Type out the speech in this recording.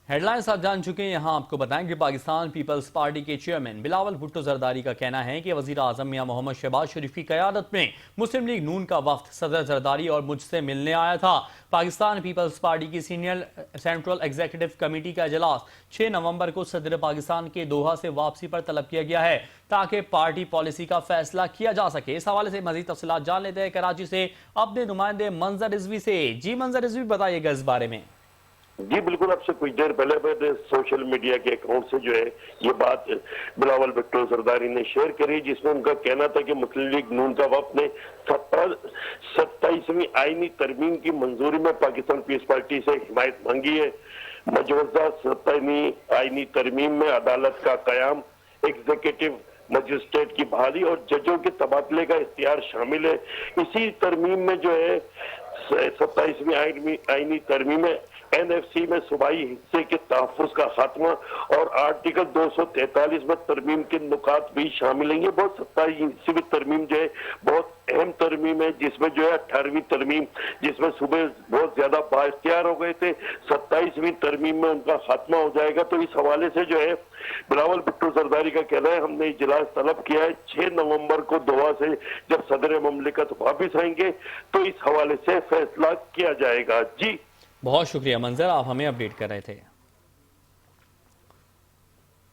Head lines آپ جان چکے ہیں، یہاں آپ کو بتائیں کہ پاکستان پیپلز پارٹی کے چیئرمین بلاول بھٹو زرداری کا کہنا ہے کہ وزیر اعظم میاں محمد شہباز شریف کی قیادت میں مسلم لیگ نون کا وفد صدر زرداری اور مجھ سے ملنے آیا تھا۔ پاکستان پیپلز پارٹی کی سینئر سینٹرل ایگزیکٹو کمیٹی کا اجلاس 6 نومبر کو صدر پاکستان کے دوحہ سے واپسی پر طلب کیا گیا ہے تاکہ پارٹی پالیسی کا فیصلہ کیا جا سکے۔ اس حوالے سے مزید تفصیلات جان لیتے ہیں کراچی سے اپنے نمائندے منظر رضوی سے۔ جی منظر رضوی، بتائیے گا اس بارے میں۔ جی بالکل، اب سے کچھ دیر پہلے میں نے سوشل میڈیا کے اکاؤنٹ سے جو ہے یہ بات بلاول بھٹو زرداری نے شیئر کری، جس میں ان کا کہنا تھا کہ مسلم لیگ نون کا وفد نے 27ویں آئینی ترمیم کی منظوری میں پاکستان پیپلز پارٹی سے حمایت مانگی ہے۔ مجوزہ 27ویں آئینی ترمیم میں عدالت کا قیام، ایگزیکٹو مجسٹریٹ کی بحالی اور ججوں کے تبادلے کا اختیار شامل ہے۔ اسی ترمیم میں جو ہے 27ویں آئینی ترمیم میں این ایف سی میں صوبائی حصے کے تحفظ کا خاتمہ اور آرٹیکل 243 میں ترمیم کے نکات بھی شامل ہیں۔ یہ بہت 27ویں ترمیم جو ہے بہت اہم ترمیم ہے، جس میں جو ہے 18ویں ترمیم جس میں صوبے بہت زیادہ بااختیار ہو گئے تھے، 27ویں ترمیم میں ان کا خاتمہ ہو جائے گا۔ تو اس حوالے سے جو ہے بلاول بھٹو زرداری کا کہنا ہے، ہم نے اجلاس طلب کیا ہے 6 نومبر کو دوحہ سے جب صدر مملکت واپس آئیں گے تو اس حوالے سے فیصلہ کیا جائے گا۔ جی بہت شکریہ منظر، آپ ہمیں اپڈیٹ کر رہے تھے۔